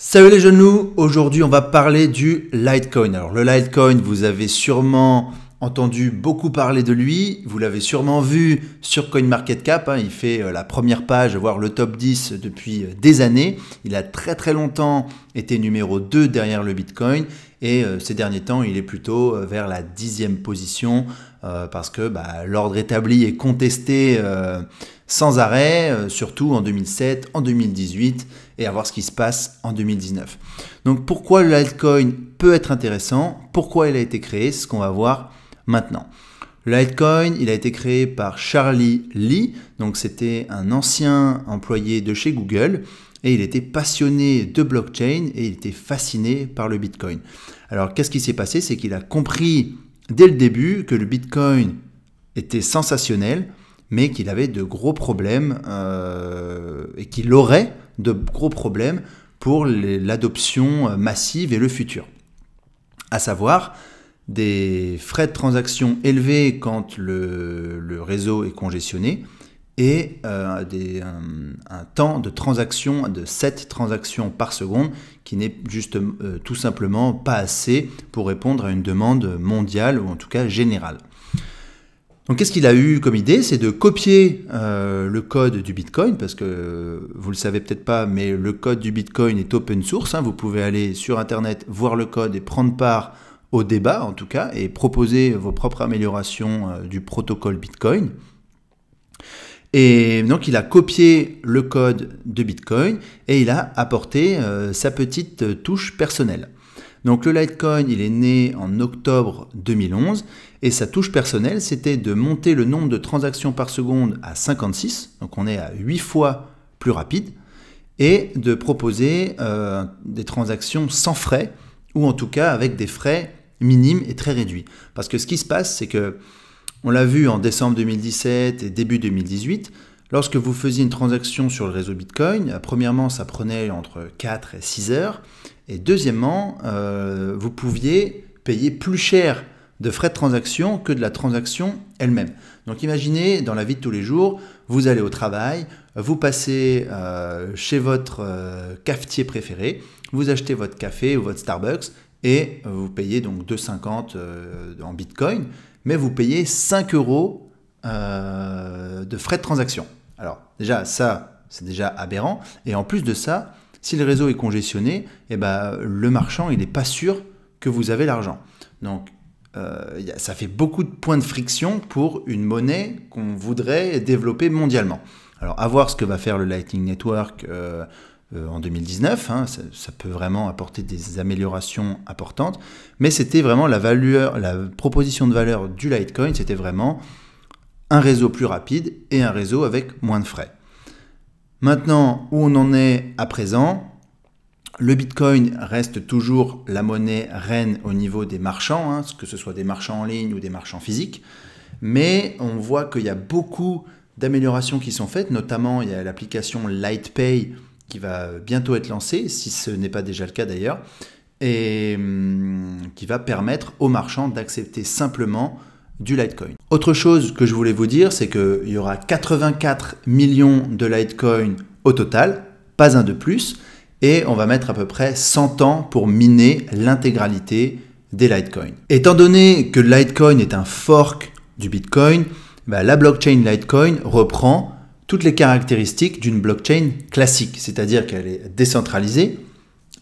Salut les jeunes loups, aujourd'hui on va parler du Litecoin. Alors le Litecoin, vous avez sûrement entendu beaucoup parler de lui, vous l'avez sûrement vu sur CoinMarketCap, il fait la première page, voire le top 10 depuis des années. Il a très longtemps été numéro 2 derrière le Bitcoin et ces derniers temps il est plutôt vers la 10e position parce que l'ordre établi est contesté sans arrêt, surtout en 2007, en 2018 et à voir ce qui se passe en 2019. Donc pourquoi le Litecoin peut être intéressant, pourquoi il a été créé, c'est ce qu'on va voir maintenant. Le Litecoin, il a été créé par Charlie Lee, donc c'était un ancien employé de chez Google et il était passionné de blockchain et il était fasciné par le Bitcoin. Alors qu'est-ce qui s'est passé? C'est qu'il a compris dès le début que le Bitcoin était sensationnel, mais qu'il avait de gros problèmes et qu'il aurait de gros problèmes pour l'adoption massive et le futur. À savoir des frais de transaction élevés quand le réseau est congestionné et un temps de transaction de 7 transactions par seconde qui n'est juste tout simplement pas assez pour répondre à une demande mondiale ou en tout cas générale. Donc qu'est-ce qu'il a eu comme idée? C'est de copier le code du Bitcoin, parce que vous le savez peut-être pas, mais le code du Bitcoin est open source. Vous pouvez aller sur Internet, voir le code et prendre part au débat en tout cas, et proposer vos propres améliorations du protocole Bitcoin. Et donc il a copié le code de Bitcoin et il a apporté sa petite touche personnelle. Donc le Litecoin, il est né en octobre 2011 et sa touche personnelle, c'était de monter le nombre de transactions par seconde à 56, donc on est à 8 fois plus rapide, et de proposer des transactions sans frais, ou en tout cas avec des frais minimes et très réduits. Parce que ce qui se passe, c'est que, on l'a vu en décembre 2017 et début 2018, lorsque vous faisiez une transaction sur le réseau Bitcoin, premièrement, ça prenait entre 4 et 6 heures, et deuxièmement, vous pouviez payer plus cher de frais de transaction que de la transaction elle-même. Donc imaginez, dans la vie de tous les jours, vous allez au travail, vous passez chez votre cafetier préféré, vous achetez votre café ou votre Starbucks et vous payez donc 2,50 en Bitcoin, mais vous payez 5 euros de frais de transaction. Alors déjà, ça, c'est déjà aberrant. Et en plus de ça, si le réseau est congestionné, le marchand, il n'est pas sûr que vous avez l'argent. Donc, ça fait beaucoup de points de friction pour une monnaie qu'on voudrait développer mondialement. Alors, à voir ce que va faire le Lightning Network en 2019. Ça peut vraiment apporter des améliorations importantes. Mais c'était vraiment la proposition de valeur du Litecoin, c'était vraiment un réseau plus rapide et un réseau avec moins de frais. Maintenant, où on en est à présent, le Bitcoin reste toujours la monnaie reine au niveau des marchands, que ce soit des marchands en ligne ou des marchands physiques, mais on voit qu'il y a beaucoup d'améliorations qui sont faites, notamment il y a l'application LitePay qui va bientôt être lancée, si ce n'est pas déjà le cas d'ailleurs, et qui va permettre aux marchands d'accepter simplement du Litecoin. Autre chose que je voulais vous dire, c'est qu'il y aura 84 millions de Litecoin au total, pas un de plus, et on va mettre à peu près 100 ans pour miner l'intégralité des Litecoins. Étant donné que le Litecoin est un fork du Bitcoin, la blockchain Litecoin reprend toutes les caractéristiques d'une blockchain classique, c'est-à-dire qu'elle est décentralisée,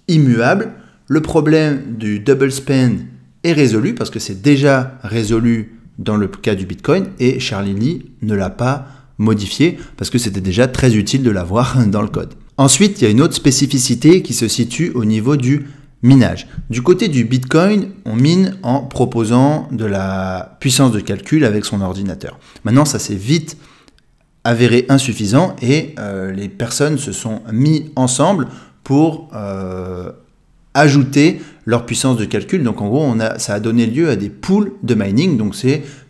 immuable, le problème du double spend est résolu parce que c'est déjà résolu dans le cas du Bitcoin, et Charlie Lee ne l'a pas modifié parce que c'était déjà très utile de l'avoir dans le code. Ensuite, il y a une autre spécificité qui se situe au niveau du minage. Du côté du Bitcoin, on mine en proposant de la puissance de calcul avec son ordinateur. Maintenant, ça s'est vite avéré insuffisant et les personnes se sont mis ensemble pour ajouter leur puissance de calcul. Donc en gros, ça a donné lieu à des pools de mining. Donc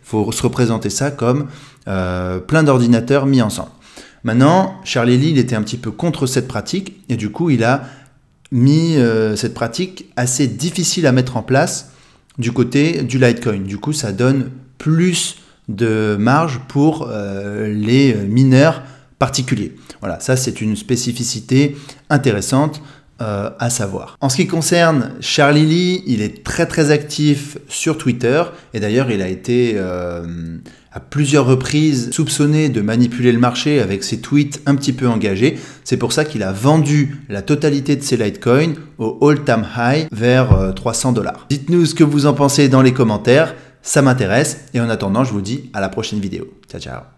faut se représenter ça comme plein d'ordinateurs mis ensemble. Maintenant, Charlie Lee, il était un petit peu contre cette pratique et du coup, il a mis cette pratique assez difficile à mettre en place du côté du Litecoin. Du coup, ça donne plus de marge pour les mineurs particuliers. Voilà, ça c'est une spécificité intéressante à savoir. En ce qui concerne Charlie Lee, il est très actif sur Twitter et d'ailleurs il a été à plusieurs reprises soupçonné de manipuler le marché avec ses tweets un petit peu engagés. C'est pour ça qu'il a vendu la totalité de ses Litecoin au all-time high vers 300 $. Dites-nous ce que vous en pensez dans les commentaires, ça m'intéresse et en attendant je vous dis à la prochaine vidéo. Ciao ciao.